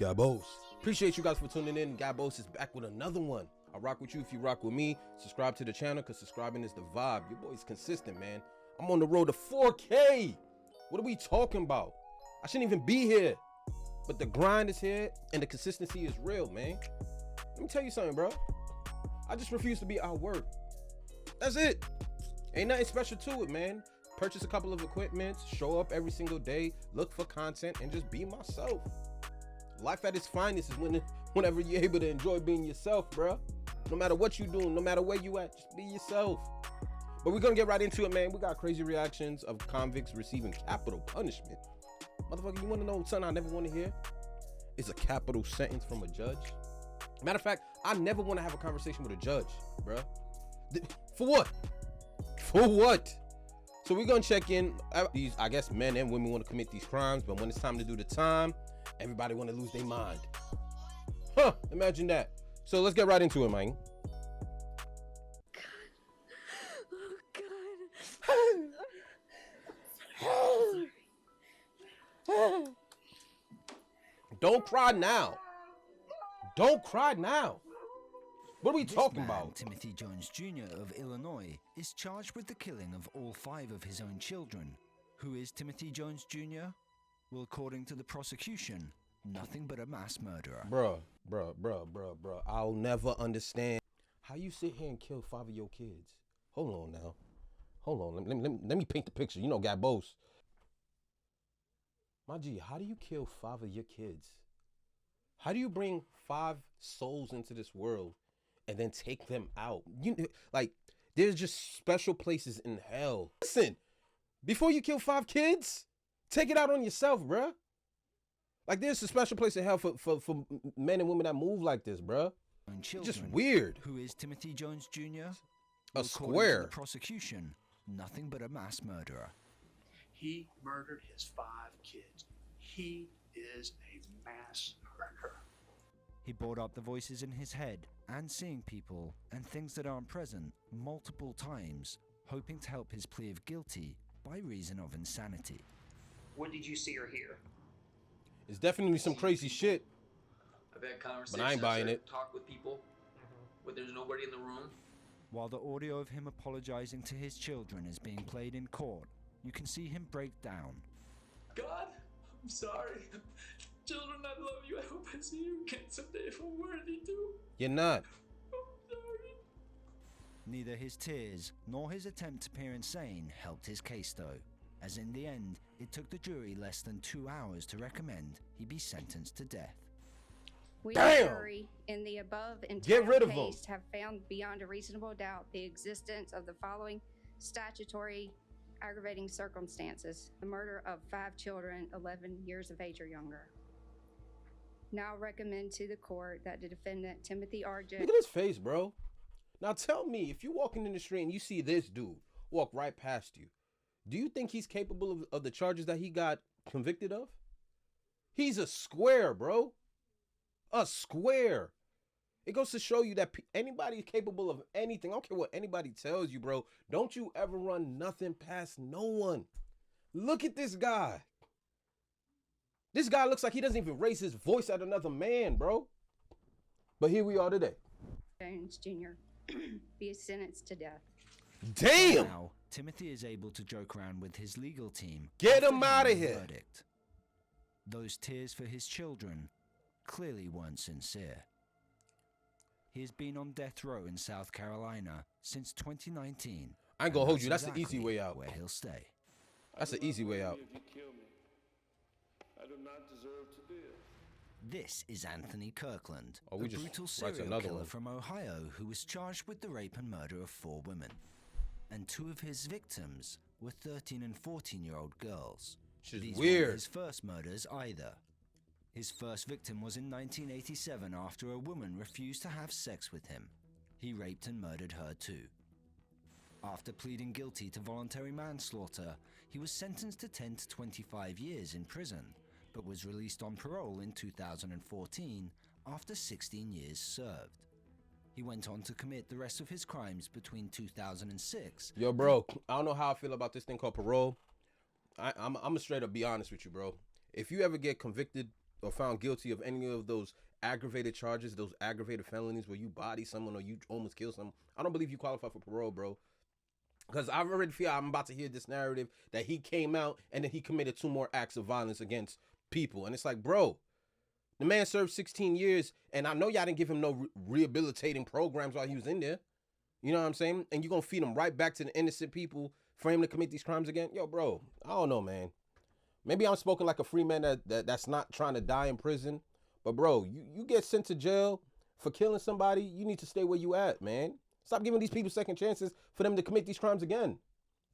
Gabos. Appreciate you guys for tuning in. Gabos is back with another one. I rock with you if you rock with me. Subscribe to the channel because subscribing is the vibe. Your boy's consistent, man. I'm on the road to 4K. What are we talking about? I shouldn't even be here. But the grind is here and the consistency is real, man. Let me tell you something, bro. I just refuse to be outworked. That's it. Ain't nothing special to it, man. Purchase a couple of equipments, show up every single day, look for content, and just be myself. Life at its finest is whenever you're able to enjoy being yourself, bro. No matter what you're doing, no matter where you at, just be yourself. But we're gonna get right into it, man. We got crazy reactions of convicts receiving capital punishment. Motherfucker, you wanna know something I never wanna hear? Is a capital sentence from a judge. Matter of fact, I never wanna have a conversation with a judge, bro. For what? For what? So we're gonna check in. These, I guess, men and women want to commit these crimes, but when it's time to do the time, everybody want to lose their mind. Huh? Imagine that. So let's get right into it, man. Oh God. Don't cry now. Don't cry now. What are we talking about? Timothy Jones Jr. of Illinois is charged with the killing of all 5 of his own children. Who is Timothy Jones Jr.? Well, according to the prosecution, nothing but a mass murderer. Bruh. I'll never understand how you sit here and kill 5 of your kids. Hold on now. Hold on. Let me paint the picture. You know, Gabos. My G, how do you kill 5 of your kids? How do you bring 5 souls into this world and then take them out? Like, there's just special places in hell. Listen, before you kill 5 kids, take it out on yourself, bruh. Like, there's a special place in hell for men and women that move like this, bruh. It's just weird. Who is Timothy Jones Jr.? A square. The prosecution, nothing but a mass murderer. He murdered his 5 kids. He is a mass murderer. He brought up the voices in his head and seeing people and things that aren't present multiple times, hoping to help his plea of guilty by reason of insanity. What did you see or hear? It's definitely some crazy shit. I've had conversations. But I ain't buying it. Talk with people, but there's nobody in the room. While the audio of him apologizing to his children is being played in court, you can see him break down. God, I'm sorry. Children, I love you. I hope I see you again someday if I'm worthy to. You're not. I'm sorry. Neither his tears nor his attempt to appear insane helped his case though, as in the end, it took the jury less than 2 hours to recommend he be sentenced to death. We, Damn! the jury, in the above Get rid entire of case, have found beyond a reasonable doubt the existence of the following statutory aggravating circumstances: the murder of 5 children 11 years of age or younger. Now recommend to the court that the defendant, Timothy R. Look at his face, bro. Now tell me, if you walking in the street and you see this dude walk right past you, do you think he's capable of the charges that he got convicted of? He's a square, bro. A square. It goes to show you that anybody capable of anything. I don't care what anybody tells you, bro. Don't you ever run nothing past no one. Look at this guy. This guy looks like he doesn't even raise his voice at another man, bro. But here we are today. Jones Jr. be sentenced to death. Damn! Now, Timothy is able to joke around with his legal team. Get him after out of hearing the here. verdict. Those tears for his children clearly weren't sincere. He has been on death row in South Carolina since 2019. I ain't gonna hold you. That's That's the easy way out. where he'll stay. That's the easy way out. If you kill me, I do not deserve to live. This is Anthony Kirkland, Oh, a we just brutal write serial another killer one. from Ohio who was charged with the rape and murder of 4 women. And 2 of his victims were 13 and 14-year-old girls. Shit's These weird. weren't his first murders either. His first victim was in 1987 after a woman refused to have sex with him. He raped and murdered her too. After pleading guilty to voluntary manslaughter, he was sentenced to 10 to 25 years in prison, but was released on parole in 2014 after 16 years served. He went on to commit the rest of his crimes between 2006. Yo, bro, I don't know how I feel about this thing called parole. I'm gonna straight up be honest with you, bro. If you ever get convicted or found guilty of any of those aggravated charges, those aggravated felonies where you body someone or you almost kill someone, I don't believe you qualify for parole, bro. Because I already feel I'm about to hear this narrative that he came out and then he committed 2 more acts of violence against people. And it's like, bro, the man served 16 years, and I know y'all didn't give him no rehabilitating programs while he was in there. You know what I'm saying? And you're going to feed him right back to the innocent people for him to commit these crimes again? Yo, bro, I don't know, man. Maybe I'm spoken like a free man that's not trying to die in prison. But, bro, you get sent to jail for killing somebody, you need to stay where you at, man. Stop giving these people second chances for them to commit these crimes again.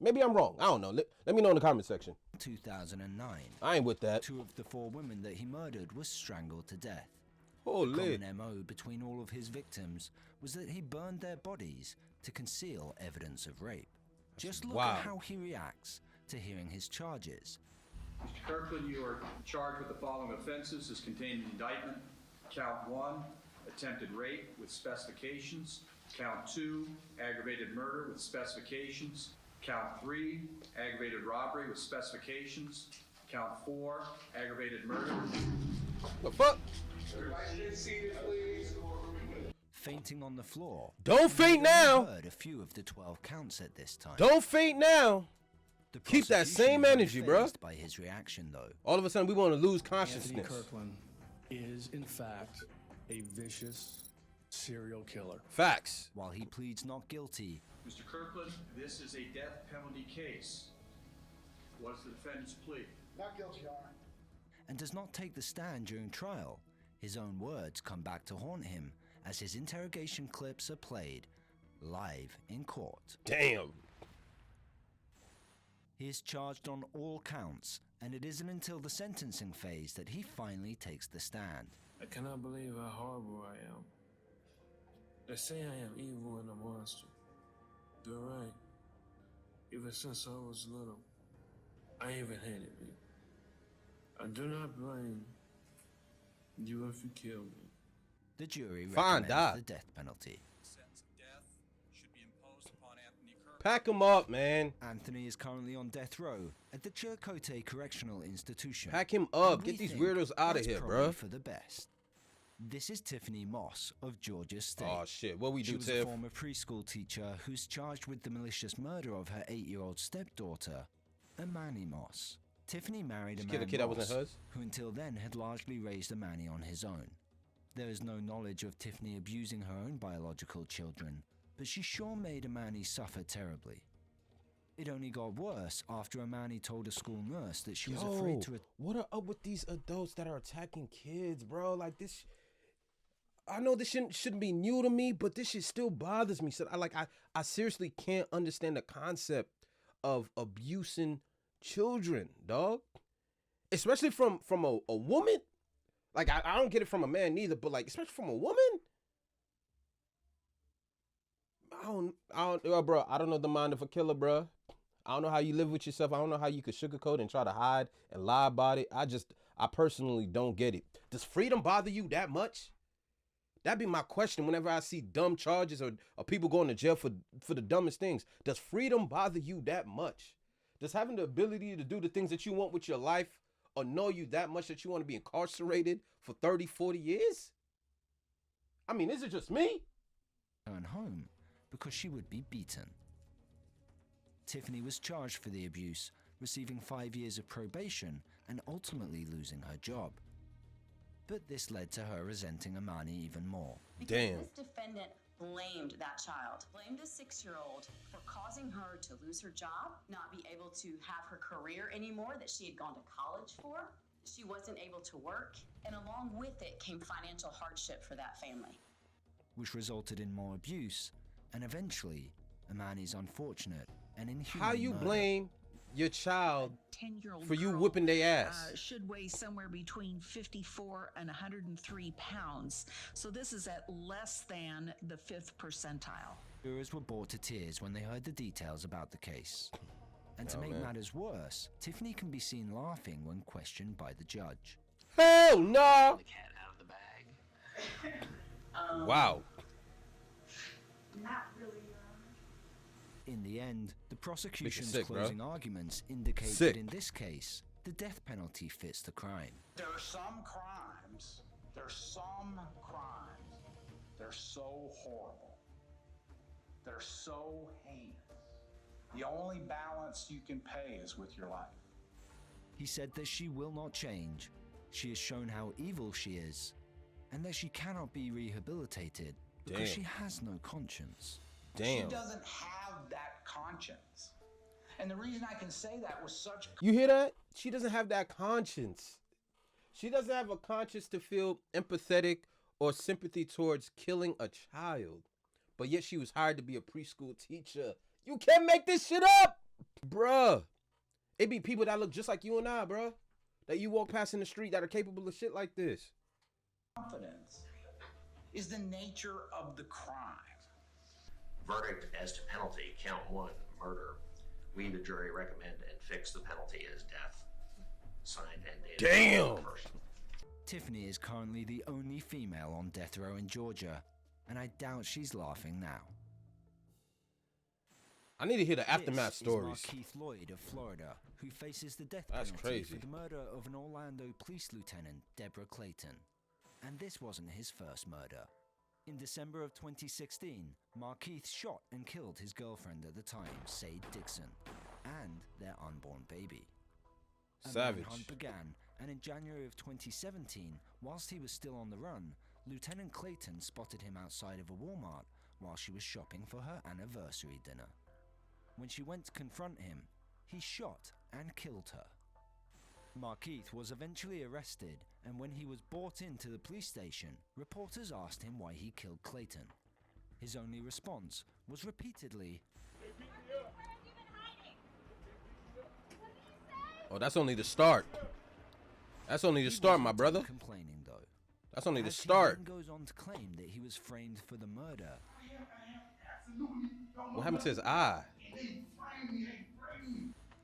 Maybe I'm wrong. I don't know. Let me know in the comment section. 2009. I ain't with that. 2 of the 4 women that he murdered were strangled to death. Holy. The common MO between all of his victims was that he burned their bodies to conceal evidence of rape. Just look at how he reacts to hearing his charges. Mr. Kirkland, you are charged with the following offenses as contained in the indictment. Count 1, attempted rape with specifications. Count 2, aggravated murder with specifications. Count 3, aggravated robbery with specifications. Count 4, aggravated murder. The fuck? Fainting on the floor. Don't faint now. Heard a few of the 12 counts at this time. Don't faint now. The Keep that same energy, bro. By his reaction, though. All of a sudden, we want to lose consciousness. Anthony Kirkland is, in fact, a vicious serial killer. Facts. While he pleads not guilty. Mr. Kirkland, this is a death penalty case. What's the defendant's plea? Not guilty, Your Honor. And does not take the stand during trial. His own words come back to haunt him as his interrogation clips are played live in court. Damn. He is charged on all counts, and it isn't until the sentencing phase that he finally takes the stand. I cannot believe how horrible I am. They say I am evil and a monster. They're right. Ever since I was little, I even hated me. I do not blame you if you kill me. The jury recommends the death penalty. Pack him up, man. Anthony is currently on death row at the Chilcote Correctional Institution. Pack him up. Get these weirdos out of here, bro. For the best. This is Tiffany Moss of Georgia State. Oh shit, what we do, She was Tiff? a former preschool teacher who's charged with the malicious murder of her 8-year-old stepdaughter, Amani Moss. Tiffany married a man, kid that wasn't hers? who until then had largely raised Amani on his own. There is no knowledge of Tiffany abusing her own biological children, but she sure made Amani suffer terribly. It only got worse after Amani told a school nurse that she was afraid to... What are up with these adults that are attacking kids, bro? Like this... I know this shouldn't be new to me, but this shit still bothers me. So I seriously can't understand the concept of abusing children, dog. Especially from a woman. Like I don't get it from a man neither, but like especially from a woman. Bro, I don't know the mind of a killer, bro. I don't know how you live with yourself. I don't know how you could sugarcoat and try to hide and lie about it. I personally don't get it. Does freedom bother you that much? That'd be my question whenever I see dumb charges or people going to jail for the dumbest things. Does freedom bother you that much? Does having the ability to do the things that you want with your life annoy you that much that you want to be incarcerated for 30, 40 years? I mean, is it just me? Return home because she would be beaten. Tiffany was charged for the abuse, receiving 5 years of probation and ultimately losing her job. But this led to her resenting Amani even more. Damn. This defendant blamed that child, blamed a 6-year-old for causing her to lose her job, not be able to have her career anymore that she had gone to college for. She wasn't able to work, and along with it came financial hardship for that family. Which resulted in more abuse, and eventually, Amani's unfortunate and inhuman How you murder. blame your child 10-year-old for you girl, whipping their ass? Should weigh somewhere between 54 and 103 pounds. So this is at less than the 5th percentile. Jurors were brought to tears when they heard the details about the case. And to make matters worse, Tiffany can be seen laughing when questioned by the judge. Hell no! The cat out of the bag. Wow. Not really. In the end, the prosecution's sick, bro. closing arguments indicate Sick. that in this case, the death penalty fits the crime. There are some crimes, they're so horrible, they're so heinous. The only balance you can pay is with your life. He said that she will not change. She has shown how evil she is, and that she cannot be rehabilitated because she has no conscience. She doesn't have that conscience. And the reason I can say that with such... You hear that? She doesn't have that conscience. She doesn't have a conscience to feel empathetic or sympathy towards killing a child. But yet she was hired to be a preschool teacher. You can't make this shit up, bruh. It be people that look just like you and I, bruh, that you walk past in the street that are capable of shit like this. Confidence is the nature of the crime. Verdict as to penalty, count 1, murder. We, the jury, recommend and fix the penalty as death. Signed and dated. Damn! Tiffany is currently the only female on death row in Georgia, and I doubt she's laughing now. I need to hear the aftermath stories. This is Markeith Lloyd of Florida, who faces the death That's penalty crazy. for the murder of an Orlando police lieutenant, Deborah Clayton. And this wasn't his first murder. In December of 2016, Markeith shot and killed his girlfriend at the time, Sade Dixon, and their unborn baby. A Savage. manhunt began, and in January of 2017, whilst he was still on the run, Lieutenant Clayton spotted him outside of a Walmart while she was shopping for her anniversary dinner. When she went to confront him, he shot and killed her. Markeith was eventually arrested, and when he was brought into the police station, reporters asked him why he killed Clayton. His only response was repeatedly, Oh, that's only the start. That's only the start, my brother. Complaining though. That's only the As he start. then goes on to claim that he was framed for the murder. What happened to his eye?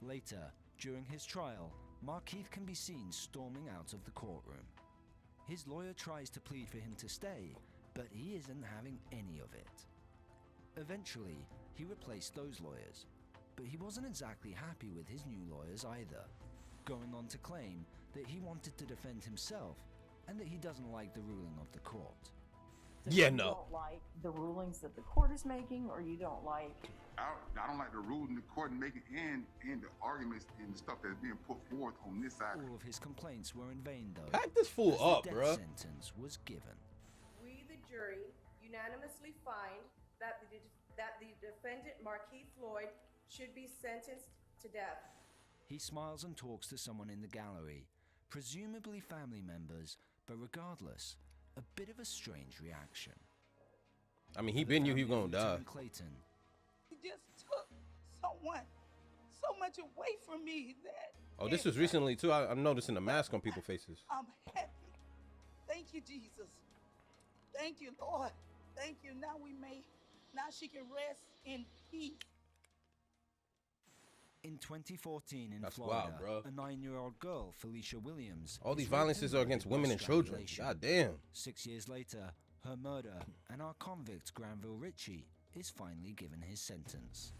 Later, during his trial, Markeith can be seen storming out of the courtroom. His lawyer tries to plead for him to stay, but he isn't having any of it. Eventually, he replaced those lawyers, but he wasn't exactly happy with his new lawyers either, going on to claim that he wanted to defend himself and that he doesn't like the ruling of the court. Yeah, You don't like the rulings that the court is making, or you don't like... I don't like the ruling the court making and the arguments and the stuff that's being put forth on this side. All of his complaints were in vain, though. Pack this fool as up, the death bruh. sentence was given. We, the jury, unanimously find that the defendant, Markeith Lloyd, should be sentenced to death. He smiles and talks to someone in the gallery, presumably family members, but regardless, a bit of a strange reaction. I mean, he been knew he was gonna die. Clayton. He just took someone so much away from me that... Oh, this was recently too. I'm noticing the mask on people's faces. I'm happy. Thank you, Jesus. Thank you, Lord. Thank you. Now she can rest in peace. In 2014 in That's Florida, wild, bro. a 9-year-old girl, Felicia Williams, All these is raped violences and are against murdered women by and children. strangulation. God damn. 6 years later, her murder, and our convict Granville Ritchie is finally given his sentence.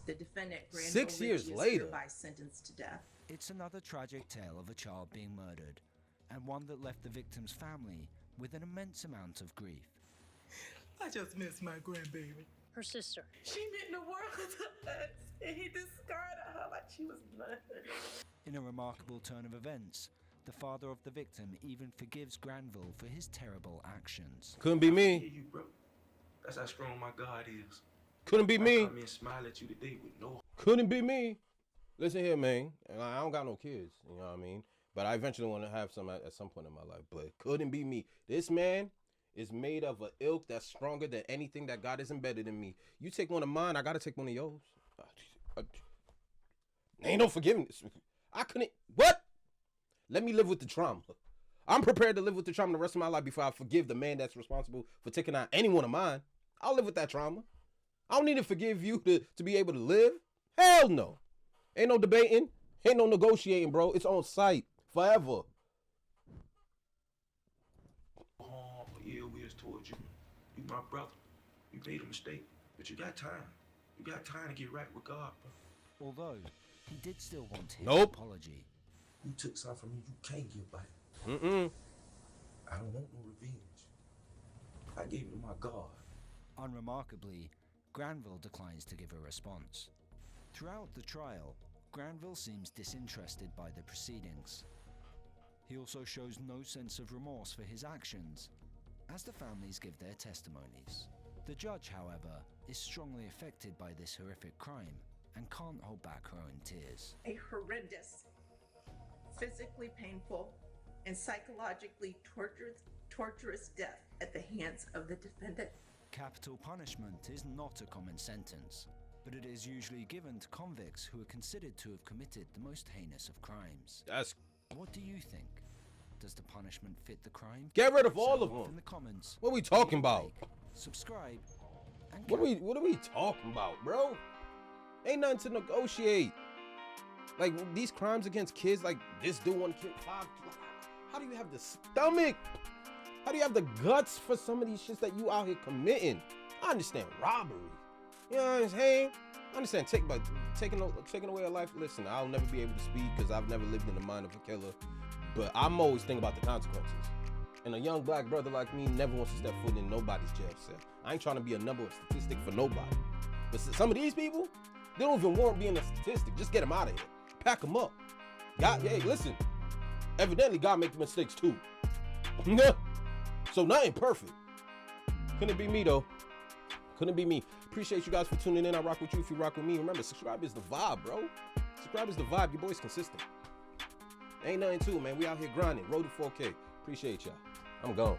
The defendant, Granville 6 years Ritchie, is later. hereby sentenced to death. It's another tragic tale of a child being murdered, and one that left the victim's family with an immense amount of grief. I just miss my grandbaby. Her sister. She meant the world to us, and he discarded her like she was nothing. In a remarkable turn of events, the father of the victim even forgives Granville for his terrible actions. Couldn't be me. You, bro. That's how strong my God is. Couldn't be me. I come and smile at you today with no. Couldn't be me. Listen here, man. I don't got no kids. You know what I mean? But I eventually want to have some at some point in my life. But it couldn't be me. This man is made of an ilk that's stronger than anything that God has embedded in me. You take one of mine, I gotta take one of yours. Ain't no forgiveness. I couldn't. What? Let me live with the trauma. I'm prepared to live with the trauma the rest of my life before I forgive the man that's responsible for taking out any one of mine. I'll live with that trauma. I don't need to forgive you to be able to live. Hell no. Ain't no debating. Ain't no negotiating, bro. It's on sight. Forever. Ill wills towards you. You my brother. You made a mistake, but you got time. You got time to get right with God, bro. Although he did still want his Nope. apology. You took something from me you can't give back. I don't want no revenge. I gave it to my God. Unremarkably, Granville declines to give a response. Throughout the trial, Granville seems disinterested by the proceedings. He also shows no sense of remorse for his actions, as the families give their testimonies. The judge, however, is strongly affected by this horrific crime and can't hold back her own tears. A horrendous, physically painful, and psychologically torturous death at the hands of the defendant. Capital punishment is not a common sentence, but it is usually given to convicts who are considered to have committed the most heinous of crimes. What do you think? Does the punishment fit the crime? Get rid of all of them. In the comments. What are we talking about? Subscribe. And what are we talking about, bro? Ain't nothing to negotiate. Like these crimes against kids, like this dude one kid 5. How do you have the stomach? How do you have the guts for some of these shits that you out here committing? I understand robbery. You know what I'm saying? I understand taking away a life. Listen, I'll never be able to speak because I've never lived in the mind of a killer. But I'm always thinking about the consequences. And a young black brother like me never wants to step foot in nobody's jail cell. I ain't trying to be a number or statistic for nobody. But some of these people, they don't even warrant being a statistic. Just get them out of here. Pack them up. God, hey, listen. Evidently, God makes mistakes too. So nothing perfect. Couldn't be me though. Couldn't be me. Appreciate you guys for tuning in. I rock with you if you rock with me. Remember, subscribe is the vibe, bro. Subscribe is the vibe. Your boy's consistent. Ain't nothing to it, man. We out here grinding. Road to 4K. Appreciate y'all. I'm gone.